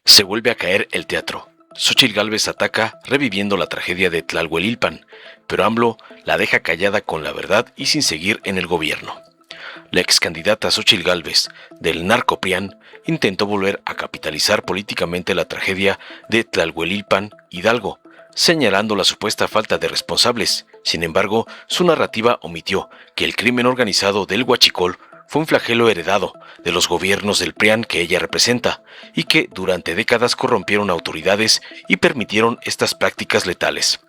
Se vuelve a caer el teatro. Xóchitl Gálvez ataca reviviendo la tragedia de Tlalhuelilpan, pero AMLO la deja callada con la verdad y sin seguir en el gobierno. La ex candidata Xóchitl Gálvez, del narcoprián, intentó volver a capitalizar políticamente la tragedia de Tlalhuelilpan, Hidalgo, señalando la supuesta falta de responsables. Sin embargo, su narrativa omitió que el crimen organizado del Huachicol fue un flagelo heredado de los gobiernos del PRIAN que ella representa y que durante décadas corrompieron autoridades y permitieron estas prácticas letales.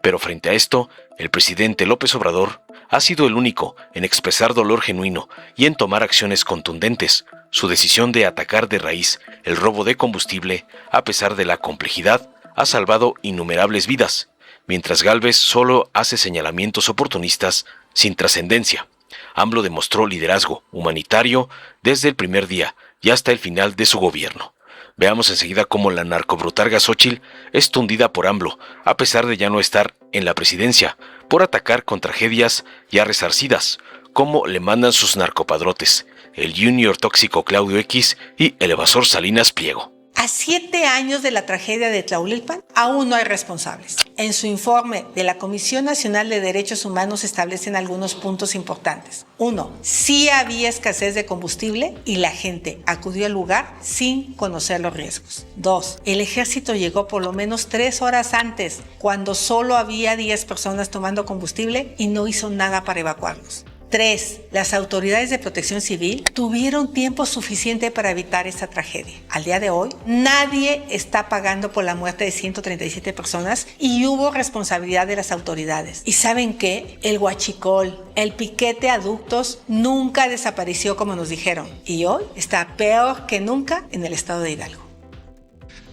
Pero frente a esto, el presidente López Obrador ha sido el único en expresar dolor genuino y en tomar acciones contundentes. Su decisión de atacar de raíz el robo de combustible, a pesar de la complejidad, ha salvado innumerables vidas, mientras Gálvez solo hace señalamientos oportunistas sin trascendencia. AMLO demostró liderazgo humanitario desde el primer día y hasta el final de su gobierno. Veamos enseguida cómo la narcobrutarga Xóchitl es tundida por AMLO, a pesar de ya no estar en la presidencia, por atacar con tragedias ya resarcidas, como le mandan sus narcopadrotes, el Junior tóxico Claudio X y el evasor Salinas Pliego. A 7 años de la tragedia de Tlalhuelilpan, aún no hay responsables. En su informe de la Comisión Nacional de Derechos Humanos se establecen algunos puntos importantes. 1. Sí había escasez de combustible y la gente acudió al lugar sin conocer los riesgos. 2. El ejército llegó por lo menos 3 horas antes, cuando solo había 10 personas tomando combustible y no hizo nada para evacuarlos. 3. Las autoridades de protección civil tuvieron tiempo suficiente para evitar esta tragedia. Al día de hoy, nadie está pagando por la muerte de 137 personas y hubo responsabilidad de las autoridades. ¿Y saben qué? El huachicol, el piquete a ductos, nunca desapareció como nos dijeron. Y hoy está peor que nunca en el estado de Hidalgo.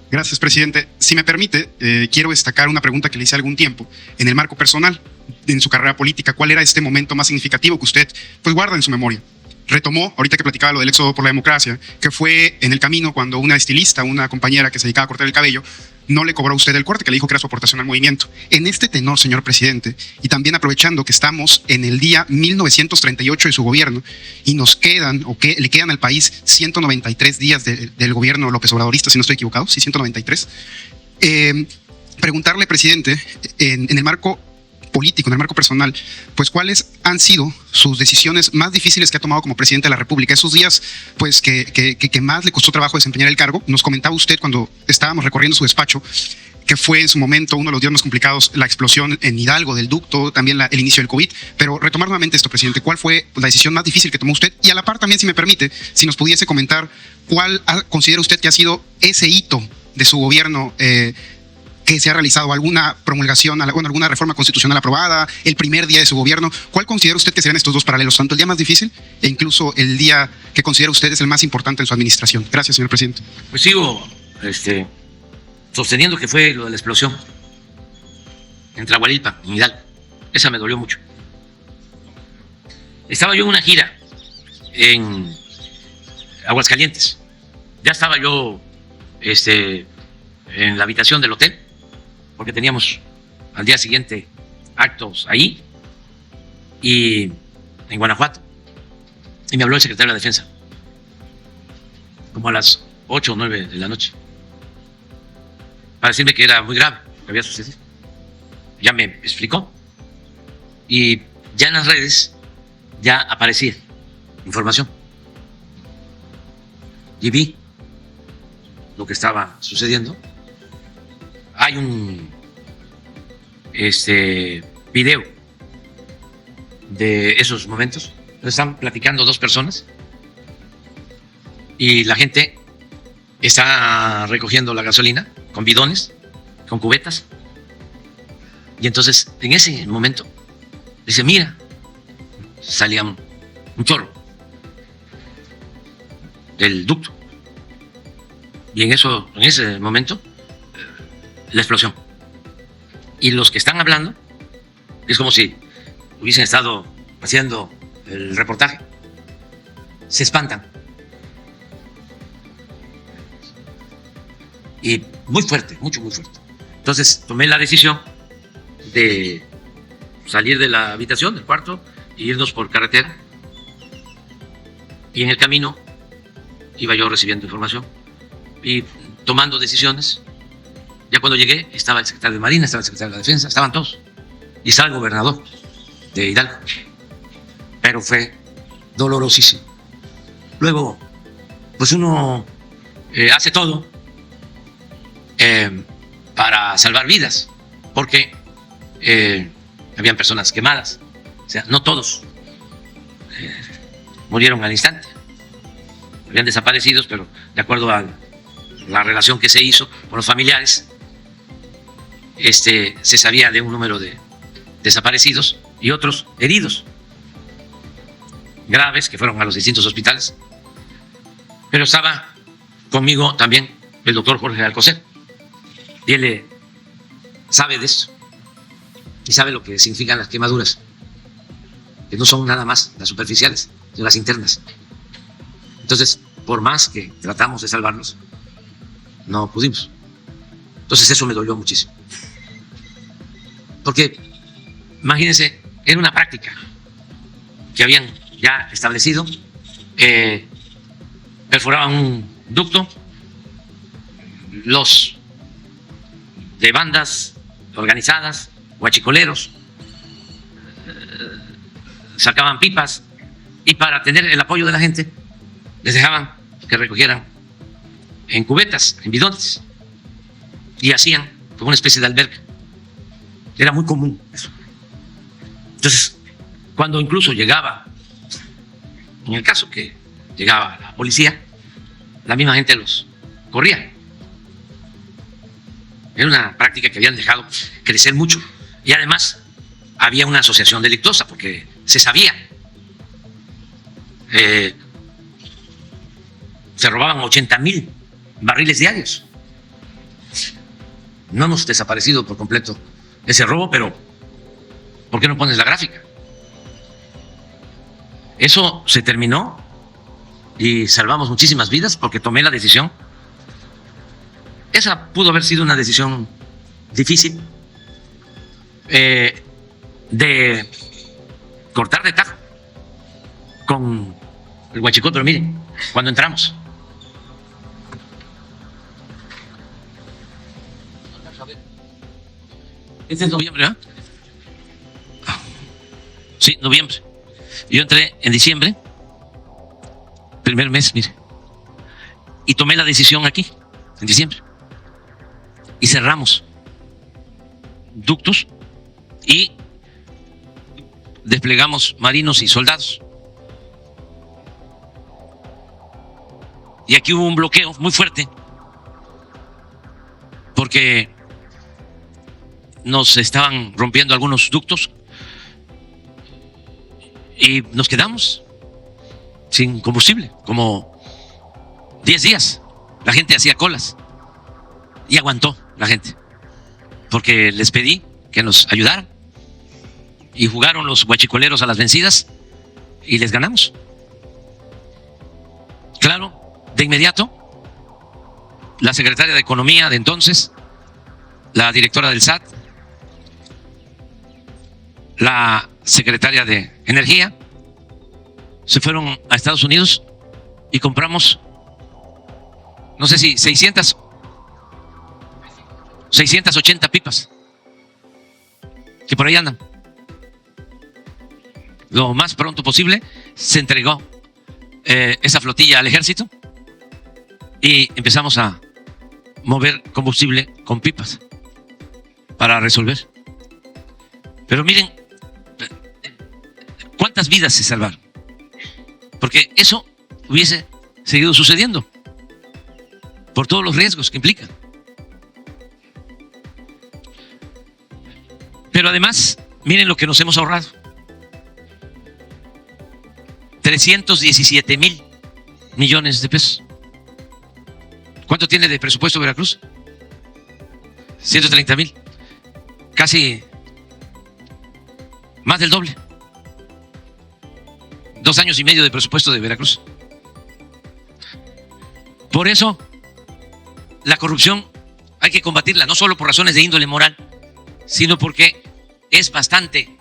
Gracias, presidente. Si me permite, quiero destacar una pregunta que le hice algún tiempo en el marco personal en su carrera política. ¿Cuál era este momento más significativo que usted guarda en su memoria? Retomó, ahorita que platicaba lo del éxodo por la democracia, que fue en el camino cuando una estilista, una compañera que se dedicaba a cortar el cabello, no le cobró a usted el corte, que le dijo que era su aportación al movimiento. En este tenor, señor presidente, y también aprovechando que estamos en el día 1938 de su gobierno y nos quedan, o que le quedan al país 193 días del gobierno López Obradorista, si no estoy equivocado, sí, 193. Preguntarle, presidente, en el marco político, en el marco personal, pues cuáles han sido sus decisiones más difíciles que ha tomado como presidente de la República, esos días pues que más le costó trabajo desempeñar el cargo. Nos comentaba usted cuando estábamos recorriendo su despacho que fue en su momento uno de los días más complicados, la explosión en Hidalgo del ducto, también el inicio del COVID, pero retomar nuevamente esto, presidente, ¿cuál fue la decisión más difícil que tomó usted? Y a la par también, si me permite, si nos pudiese comentar cuál considera usted que ha sido ese hito de su gobierno que se ha realizado, alguna promulgación, alguna reforma constitucional aprobada, el primer día de su gobierno. ¿Cuál considera usted que serían estos dos paralelos, tanto el día más difícil e incluso el día que considera usted es el más importante en su administración? Gracias, señor presidente. Pues sigo sosteniendo que fue lo de la explosión en Tlalhuelilpan, en Hidalgo. Esa me dolió mucho. Estaba yo en una gira en Aguascalientes. Ya estaba yo en la habitación del hotel, porque teníamos al día siguiente actos ahí, y en Guanajuato, y me habló el secretario de la Defensa, como a las 8 o 9 de la noche, para decirme que era muy grave lo que había sucedido. Ya me explicó, y ya en las redes ya aparecía información, y vi lo que estaba sucediendo. Hay un video de esos momentos. Están platicando dos personas y la gente está recogiendo la gasolina con bidones, con cubetas. Y entonces, en ese momento, dice, mira, salía un chorro del ducto. Y en ese momento, la explosión. Y los que están hablando, es como si hubiesen estado haciendo el reportaje, se espantan. Y muy fuerte, muy fuerte. Entonces tomé la decisión de salir de la habitación, del cuarto, e irnos por carretera. Y en el camino iba yo recibiendo información. Y tomando decisiones. Ya cuando llegué estaba el secretario de Marina, estaba el secretario de la Defensa, estaban todos. Y estaba el gobernador de Hidalgo. Pero fue dolorosísimo. Luego, pues uno hace todo para salvar vidas, porque habían personas quemadas. O sea, no todos murieron al instante. Habían desaparecidos, pero de acuerdo a la relación que se hizo con los familiares, se sabía de un número de desaparecidos y otros heridos graves que fueron a los distintos hospitales. Pero estaba conmigo también el doctor Jorge Alcocer, y él sabe de esto y sabe lo que significan las quemaduras, que no son nada más las superficiales, sino las internas. Entonces, por más que tratamos de salvarlos, no pudimos. Entonces eso me dolió muchísimo. Porque, imagínense, era una práctica que habían ya establecido. Perforaban un ducto, los de bandas organizadas, guachicoleros, sacaban pipas, y para tener el apoyo de la gente les dejaban que recogieran en cubetas, en bidones, y hacían como una especie de alberca. Era muy común eso. Entonces, cuando incluso llegaba, en el caso que llegaba la policía, la misma gente los corría. Era una práctica que habían dejado crecer mucho, y además había una asociación delictuosa, porque se sabía. Se robaban 80,000 barriles diarios. No hemos desaparecido por completo ese robo, pero ¿por qué no pones la gráfica? Eso se terminó y salvamos muchísimas vidas porque tomé la decisión. Esa pudo haber sido una decisión difícil, de cortar de tajo con el huachicol, pero miren, cuando entramos, este es noviembre, ¿verdad? Sí, noviembre. Yo entré en diciembre, primer mes, mire, y tomé la decisión aquí, en diciembre, y cerramos ductos y desplegamos marinos y soldados. Y aquí hubo un bloqueo muy fuerte porque nos estaban rompiendo algunos ductos y nos quedamos sin combustible, como 10 días. La gente hacía colas y aguantó la gente, porque les pedí que nos ayudaran, y jugaron los guachicoleros a las vencidas y les ganamos. Claro, de inmediato, la secretaria de Economía de entonces, la directora del SAT, la secretaria de Energía, se fueron a Estados Unidos y compramos, no sé si 680 pipas, que por ahí andan. Lo más pronto posible se entregó esa flotilla al ejército y empezamos a mover combustible con pipas para resolver. Pero miren cuántas vidas se salvaron, porque eso hubiese seguido sucediendo por todos los riesgos que implica. Pero además, miren lo que nos hemos ahorrado: 317,000 millones de pesos. ¿Cuánto tiene de presupuesto Veracruz? 130,000. Casi más del doble. 2 años y medio de presupuesto de Veracruz. Por eso, la corrupción hay que combatirla, no solo por razones de índole moral, sino porque es bastante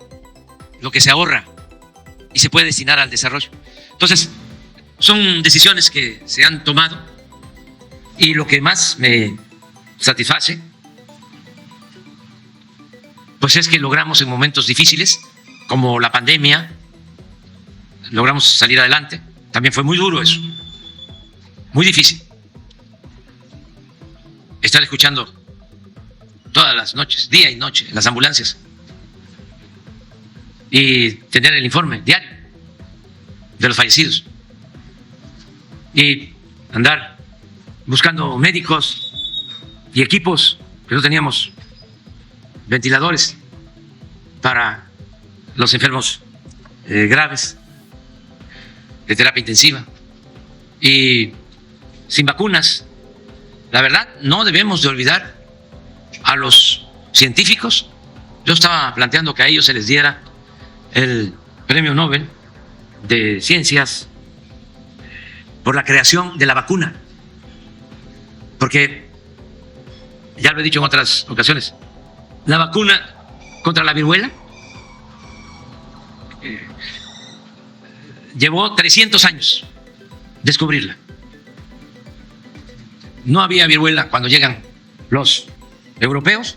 lo que se ahorra y se puede destinar al desarrollo. Entonces, son decisiones que se han tomado Y lo que más me satisface, pues es que logramos en momentos difíciles, como la pandemia, logramos salir adelante. También fue muy duro eso, muy difícil. Estar escuchando todas las noches, día y noche, en las ambulancias, y tener el informe diario de los fallecidos, y andar buscando médicos y equipos, que no teníamos ventiladores para los enfermos graves de terapia intensiva, y sin vacunas. La verdad, no debemos de olvidar a los científicos. Yo estaba planteando que a ellos se les diera el Premio Nobel de Ciencias por la creación de la vacuna, porque, ya lo he dicho en otras ocasiones, la vacuna contra la viruela llevó 300 años descubrirla. No había viruela cuando llegan los europeos,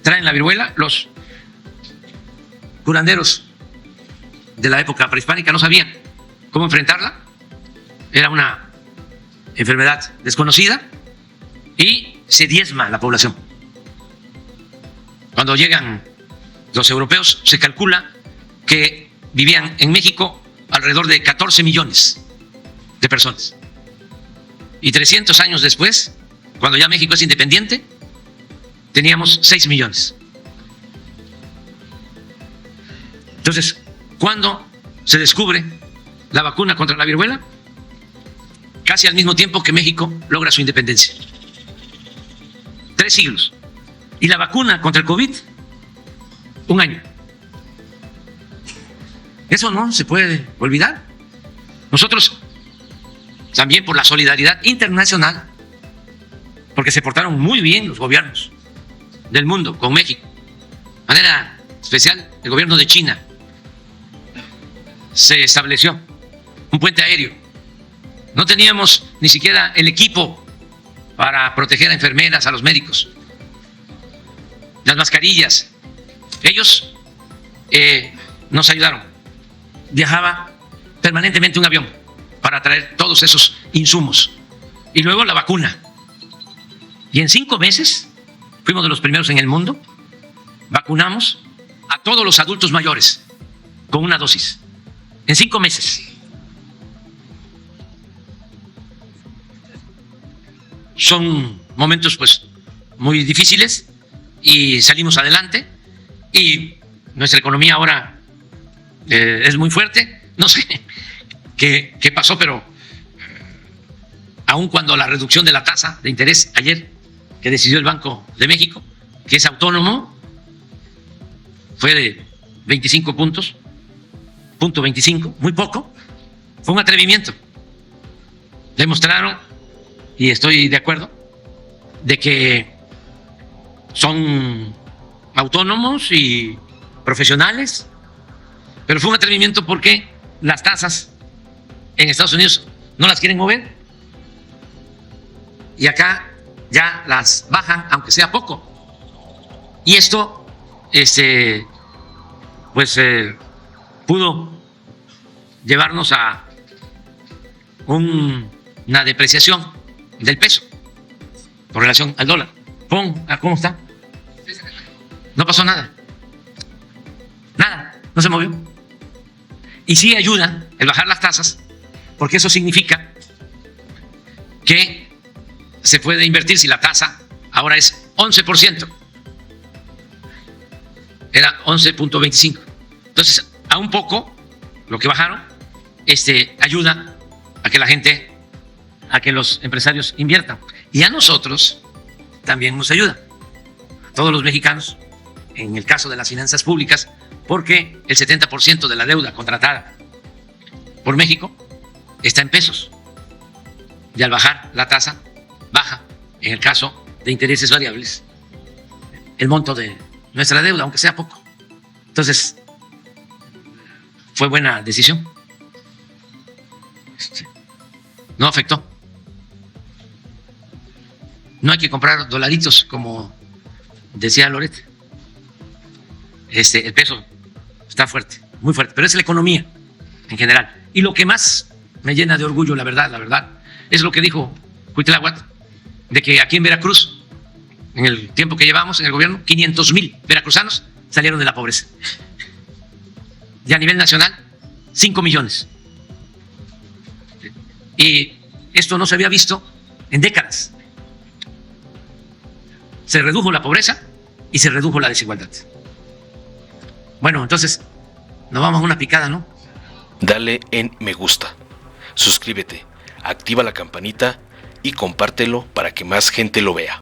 traen la viruela, los curanderos de la época prehispánica no sabían cómo enfrentarla, era una enfermedad desconocida y se diezma la población. Cuando llegan los europeos, se calcula que vivían en México alrededor de 14 millones de personas. Y 300 años después, cuando ya México es independiente, teníamos 6 millones. Entonces, ¿cuándo se descubre la vacuna contra la viruela? Casi al mismo tiempo que México logra su independencia. 3 siglos. Y la vacuna contra el COVID, 1 año. Eso no se puede olvidar. Nosotros, también por la solidaridad internacional, porque se portaron muy bien los gobiernos del mundo con México, de manera especial el gobierno de China, se estableció un puente aéreo. No teníamos ni siquiera el equipo para proteger a enfermeras, a los médicos, las mascarillas. Ellos nos ayudaron. Viajaba permanentemente un avión para traer todos esos insumos. Y luego la vacuna. Y en 5 meses fuimos de los primeros en el mundo. Vacunamos a todos los adultos mayores con 1 dosis. En 5 meses. Son momentos pues muy difíciles y salimos adelante, y nuestra economía ahora es muy fuerte. No sé qué pasó, pero aun cuando la reducción de la tasa de interés ayer que decidió el Banco de México, que es autónomo, fue de 25 puntos, punto 25, muy poco, fue un atrevimiento. Demostraron, y estoy de acuerdo, de que son autónomos y profesionales, pero fue un atrevimiento porque las tasas en Estados Unidos no las quieren mover y acá ya las bajan, aunque sea poco. Y esto pudo llevarnos a una depreciación del peso con relación al dólar. ¿Cómo está? No pasó nada. Nada, no se movió. Y sí ayuda el bajar las tasas, porque eso significa que se puede invertir. Si la tasa ahora es 11%, era 11.25. Entonces, a un poco lo que bajaron ayuda a que la gente, a que los empresarios inviertan. Y a nosotros también nos ayuda, a todos los mexicanos, en el caso de las finanzas públicas, porque el 70% de la deuda contratada por México está en pesos. Y al bajar la tasa, baja, en el caso de intereses variables, el monto de nuestra deuda, aunque sea poco. Entonces, fue buena decisión. No afectó. No hay que comprar dolaritos, como decía Loret. El peso está fuerte, muy fuerte, pero es la economía en general. Y lo que más me llena de orgullo, la verdad, es lo que dijo Cuitláhuac, de que aquí en Veracruz, en el tiempo que llevamos en el gobierno, 500,000 veracruzanos salieron de la pobreza. Y a nivel nacional, 5 millones. Y esto no se había visto en décadas. Se redujo la pobreza y se redujo la desigualdad. Bueno, entonces, nos vamos a una picada, ¿no? Dale en me gusta, suscríbete, activa la campanita y compártelo para que más gente lo vea.